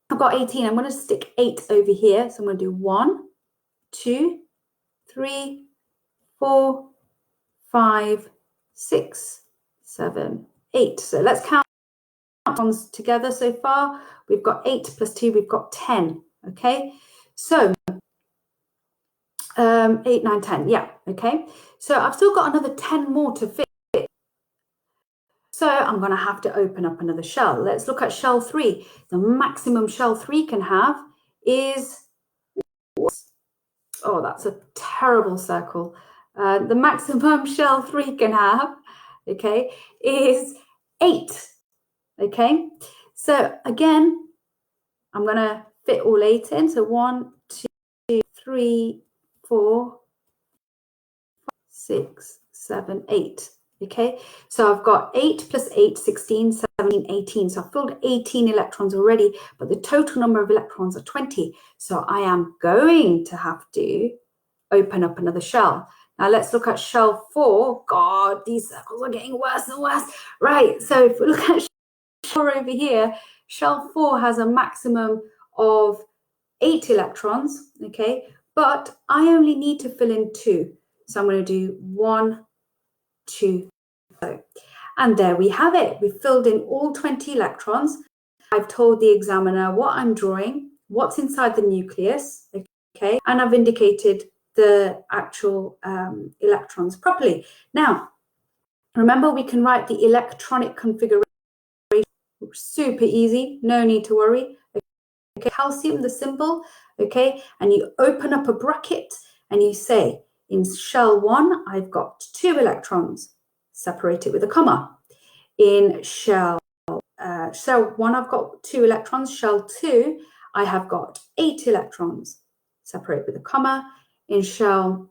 Speaker 1: I've got 18. I'm going to stick 8 over here. So I'm going to do 1, 2, 3, 4, 5, 6, 7, 8. So let's count electrons together so far. We've got 8 plus 2, we've got 10. Okay, so 8, 9, 10. Yeah, okay. So I've still got another 10 more to fit. So I'm going to have to open up another shell. Let's look at shell 3. The maximum shell 3 can have is, oh, that's a terrible circle. The maximum shell 3 can have, okay, is 8. Okay, so again, I'm going to fit all 8 in. So 1, 2, 3, 4, 6, 7, 8. Okay, so I've got 8 plus 8, 16, 17, 18. So I've filled 18 electrons already, but the total number of electrons are 20. So I am going to have to open up another shell. Now let's look at shell 4. God, these circles are getting worse and worse. Right, so if we look at shell 4 over here, shell 4 has a maximum of 8 electrons, okay? But I only need to fill in 2. So I'm going to do 1, 2, and there we have it. We've filled in all 20 electrons. I've told the examiner what I'm drawing, what's inside the nucleus, okay, and I've indicated the actual electrons properly. Now, remember we can write the electronic configuration, super easy, no need to worry. Okay, calcium, the symbol, okay, and you open up a bracket and you say, in shell 1, I've got 2 electrons, separate it with a comma. In shell 1, I've got 2 electrons. Shell 2, I have got 8 electrons, separate with a comma. In shell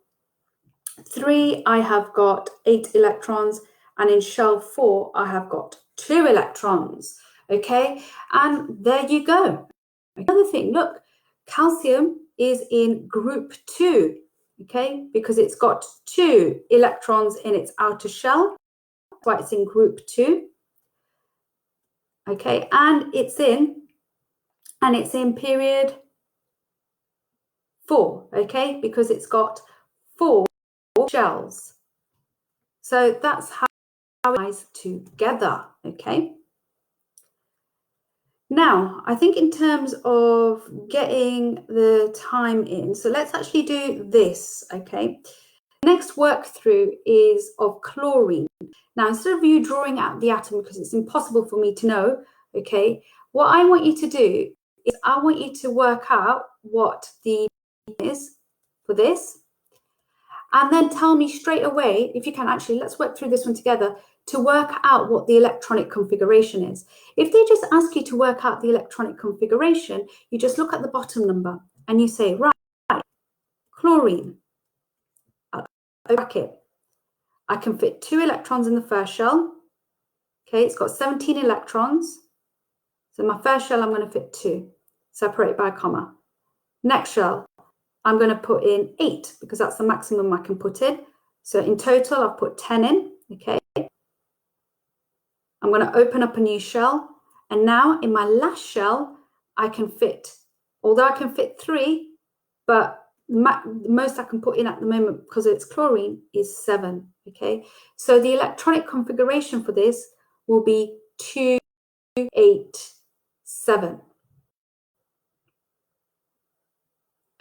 Speaker 1: 3, I have got 8 electrons, and in shell 4, I have got 2 electrons, okay? And there you go. Another thing, look, calcium is in group 2, okay, because it's got 2 electrons in its outer shell. That's why it's in group 2, okay, and it's in period 4, okay, because it's got 4 shells. So that's how it lies together, okay. Now, I think in terms of getting the time in, so let's actually do this, okay. Next work through is of chlorine. Now, instead of you drawing out the atom, because it's impossible for me to know, okay, what I want you to do is I want you to work out what the is for this, and then tell me straight away, if you can, actually, let's work through this one together, to work out what the electronic configuration is. If they just ask you to work out the electronic configuration, you just look at the bottom number and you say, right, chlorine, bracket, I can fit 2 electrons in the first shell. Okay, it's got 17 electrons. So my first shell, I'm going to fit 2, separate by a comma. Next shell, I'm going to put in 8 because that's the maximum I can put in. So in total, I've put 10 in. Okay. I'm going to open up a new shell. And now in my last shell, I can fit, although I can fit 3, but the most I can put in at the moment because it's chlorine is 7. Okay. So the electronic configuration for this will be 2, 8, 7.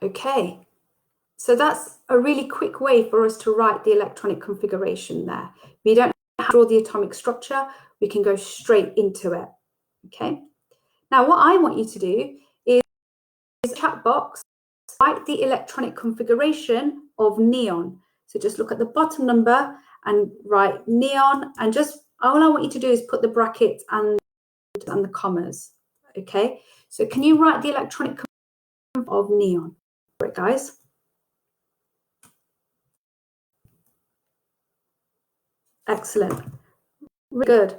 Speaker 1: Okay, so that's a really quick way for us to write the electronic configuration there. We don't have to draw the atomic structure, we can go straight into it. Okay, now what I want you to do is in the chat box, write the electronic configuration of neon. So just look at the bottom number and write neon, and just all I want you to do is put the brackets and the commas. Okay, so can you write the electronic configuration of neon? Right, guys. Excellent. Really good.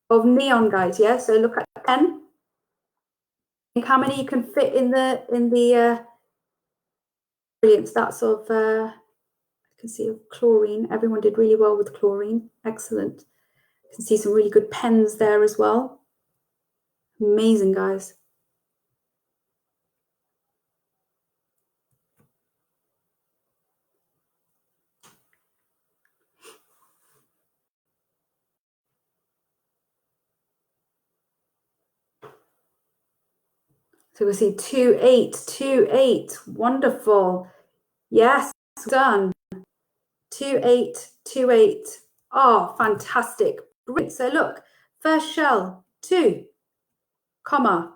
Speaker 1: Of neon, guys, yeah? So look at 10. Think how many you can fit in the brilliant. That's of I can see of chlorine. Everyone did really well with chlorine. Excellent. You can see some really good pens there as well. Amazing, guys. So we'll see 2, 8, 2, 8. Wonderful. Yes, done. 2, 8, 2, 8. Oh, fantastic. Brilliant. So look, first shell, 2, comma.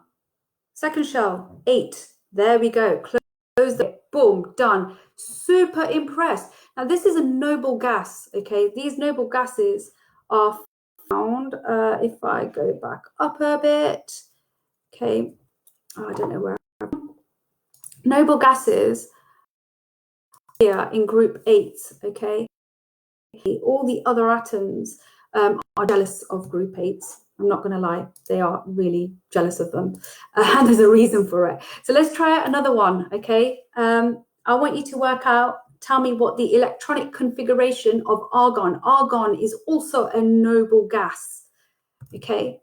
Speaker 1: Second shell, 8. There we go. Close the, boom, done. Super impressed. Now, this is a noble gas, okay? These noble gases are found, if I go back up a bit, okay? Oh, I don't know where. Noble gases here in group 8, okay? All the other atoms are jealous of group 8. I'm not going to lie, they are really jealous of them. And there's a reason for it. So let's try out another one, okay? I want you to work out, tell me what the electronic configuration of argon. Argon is also a noble gas, okay?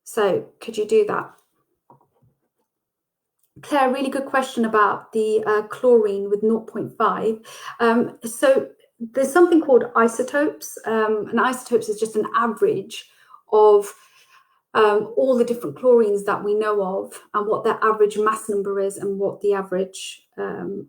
Speaker 1: So could you do that? Claire, really good question about the chlorine with 0.5. So there's something called isotopes, and isotopes is just an average of all the different chlorines that we know of and what their average mass number is and what the average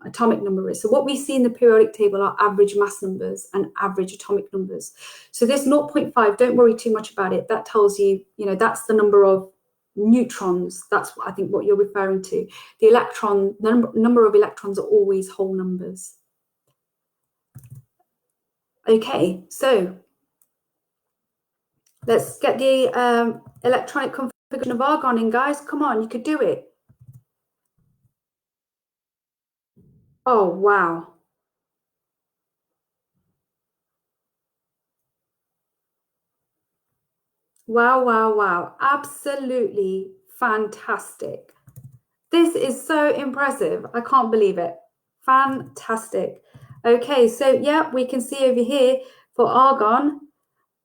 Speaker 1: atomic number is. So what we see in the periodic table are average mass numbers and average atomic numbers. So this 0.5, don't worry too much about it. That tells you, that's the number of neutrons. That's I think what you're referring to. The number of electrons are always whole numbers. Okay, so let's get the electronic configuration of argon in, guys. Come on, you could do it. Oh, wow. Wow, wow, wow. Absolutely fantastic. This is so impressive. I can't believe it. Fantastic. Okay, so yeah, we can see over here for argon,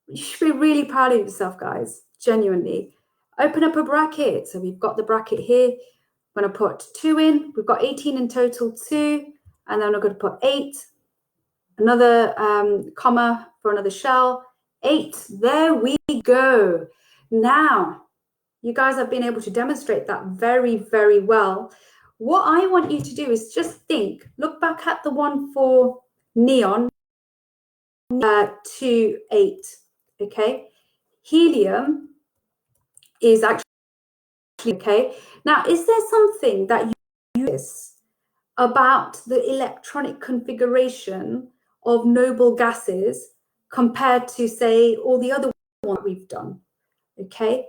Speaker 1: you should be really proud of yourself, guys, genuinely. Open up a bracket. So we've got the bracket here. I'm going to put 2 in. We've got 18 in total, 2. And then I'm going to put 8. Another comma for another shell. 8. There we go. Now, you guys have been able to demonstrate that very, very well. What I want you to do is just think, look back at the one for neon, 2, 8, okay? Helium is actually, okay? Now, is there something that you notice about the electronic configuration of noble gases compared to, say, all the other ones we've done, okay?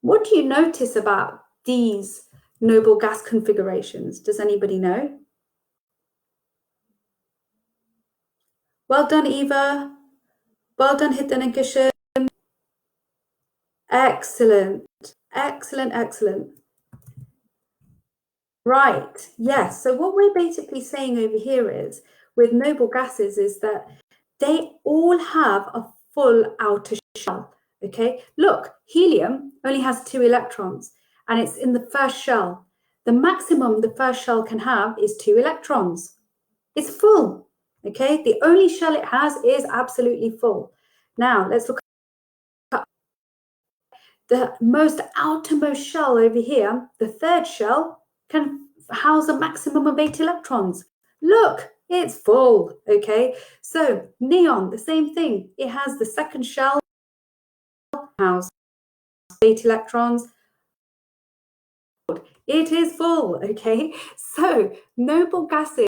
Speaker 1: What do you notice about these noble gas configurations? Does anybody know? Well done, Eva. Well done, Hitanikishan. Excellent, excellent, excellent. Right, yes. So what we're basically saying over here is, with noble gases, is that they all have a full outer shell, okay? Look, helium only has 2 electrons, and it's in the first shell. The maximum the first shell can have is 2 electrons. It's full, okay? The only shell it has is absolutely full. Now, let's look at the most outermost shell over here. The third shell can house a maximum of 8 electrons. Look, it's full, okay? So neon, the same thing. It has the second shell, house 8 electrons. It is full, okay? So noble gases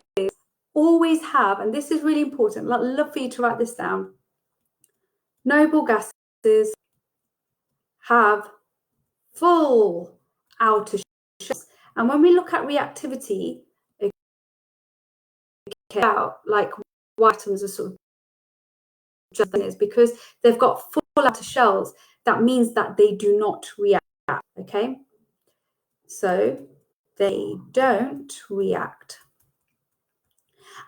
Speaker 1: always have, and this is really important, I'd love for you to write this down. Noble gases have full outer shells. And when we look at reactivity, out like white atoms are sort of just is because they've got full outer shells. That means that they do not react, okay? So they don't react.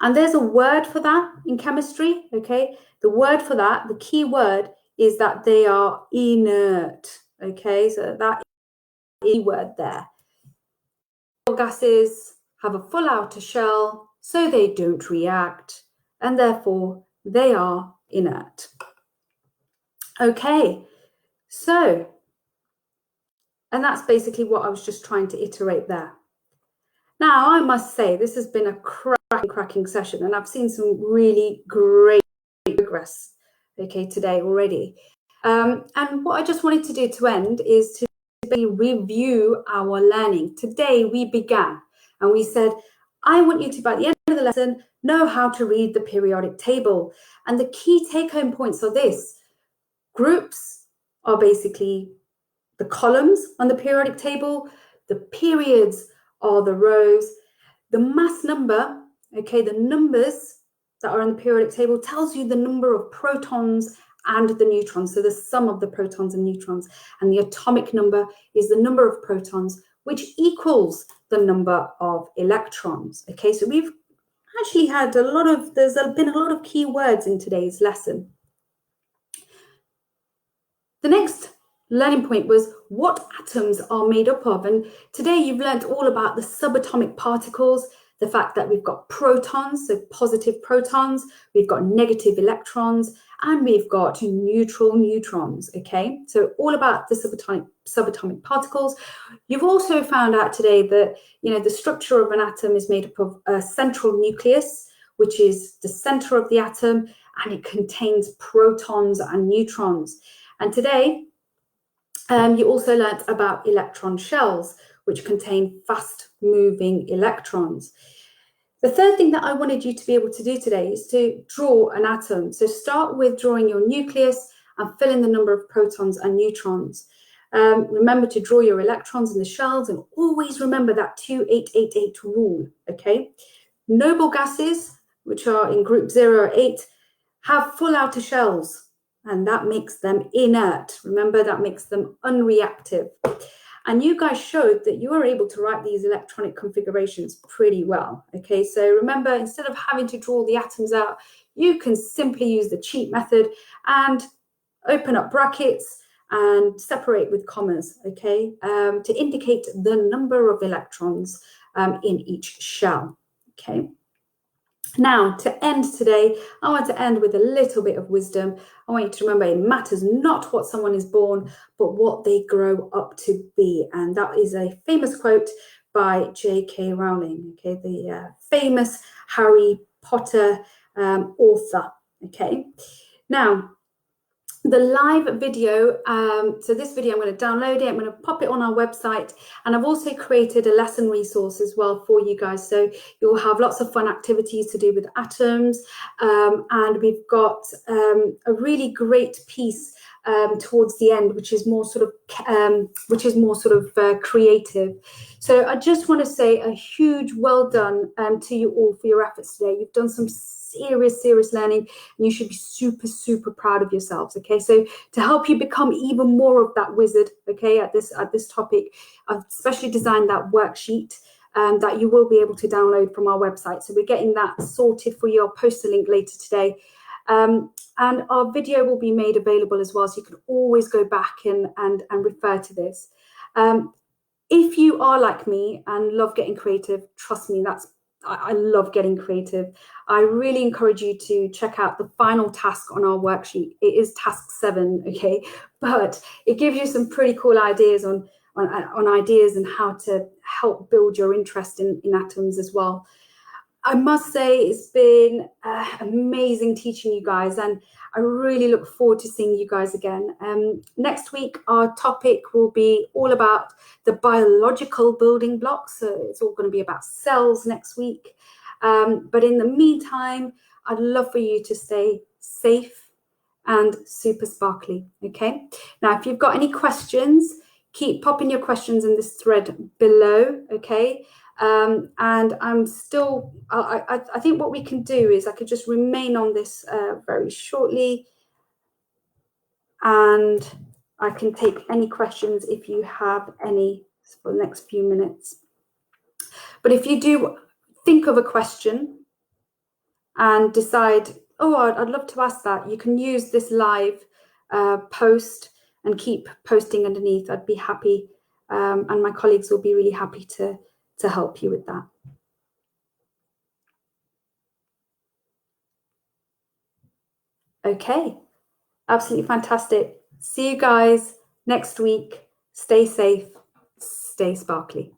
Speaker 1: And there's a word for that in chemistry, okay? The word for that, the key word, is that they are inert, okay? So that is the word there. Gases have a full outer shell, so they don't react, and therefore they are inert. Okay, so, and that's basically what I was just trying to iterate there. Now, I must say, this has been a cracking session, and I've seen some really great progress, okay, today already. And what I just wanted to do to end is to review our learning. Today, we began, and we said, I want you to, by the end of the lesson, know how to read the periodic table. And the key take-home points are this. Groups are basically the columns on the periodic table. The periods are the rows. The mass number Okay, the numbers that are in the periodic table tells you the number of protons and the neutrons, so the sum of the protons and neutrons. And the atomic number is the number of protons, which equals the number of electrons. Okay, so we've actually had there's been a lot of key words in today's lesson. The next learning point was what atoms are made up of. And today you've learned all about the subatomic particles, the fact that we've got protons, so positive protons, we've got negative electrons, and we've got neutral neutrons, okay? So all about the subatomic particles. You've also found out today that, the structure of an atom is made up of a central nucleus, which is the center of the atom, and it contains protons and neutrons. And today, you also learnt about electron shells, which contain fast-moving electrons. The third thing that I wanted you to be able to do today is to draw an atom. So start with drawing your nucleus and fill in the number of protons and neutrons. Remember to draw your electrons in the shells, and always remember that 2888 rule, okay? Noble gases, which are in group 0 or 8, have full outer shells, and that makes them inert. Remember, that makes them unreactive. And you guys showed that you were able to write these electronic configurations pretty well, okay? So remember, instead of having to draw the atoms out, you can simply use the cheat method and open up brackets and separate with commas, okay, to indicate the number of electrons in each shell, okay? Now, to end today, I want to end with a little bit of wisdom. I want you to remember it matters not what someone is born, but what they grow up to be. And that is a famous quote by J.K. Rowling, okay, the famous Harry Potter author, okay? Now, the live video, so this video, I'm going to download it, I'm going to pop it on our website, and I've also created a lesson resource as well for you guys, so you'll have lots of fun activities to do with atoms, and we've got a really great piece towards the end, which is more sort of creative. So I just want to say a huge well done to you all for your efforts today. You've done some serious learning, and you should be super proud of yourselves, okay? So to help you become even more of that wizard, okay, at this topic, I've specially designed that worksheet that you will be able to download from our website. So we're getting that sorted for you. I'll post a link later today. And our video will be made available as well, so you can always go back and refer to this. If you are like me and love getting creative, trust me, I love getting creative. I really encourage you to check out the final task on our worksheet. It is task 7, okay? But it gives you some pretty cool ideas on ideas and how to help build your interest in atoms as well. I must say it's been amazing teaching you guys, and I really look forward to seeing you guys again. Next week, our topic will be all about the biological building blocks. So it's all going to be about cells next week. But in the meantime, I'd love for you to stay safe and super sparkly, okay? Now, if you've got any questions, keep popping your questions in this thread below, okay? And I'm still, I think what we can do is I could just remain on this very shortly, and I can take any questions if you have any for the next few minutes. But if you do think of a question and decide, oh, I'd love to ask that, you can use this live post and keep posting underneath. I'd be happy, and my colleagues will be really happy to help you with that. Okay, absolutely fantastic. See you guys next week. Stay safe, stay sparkly.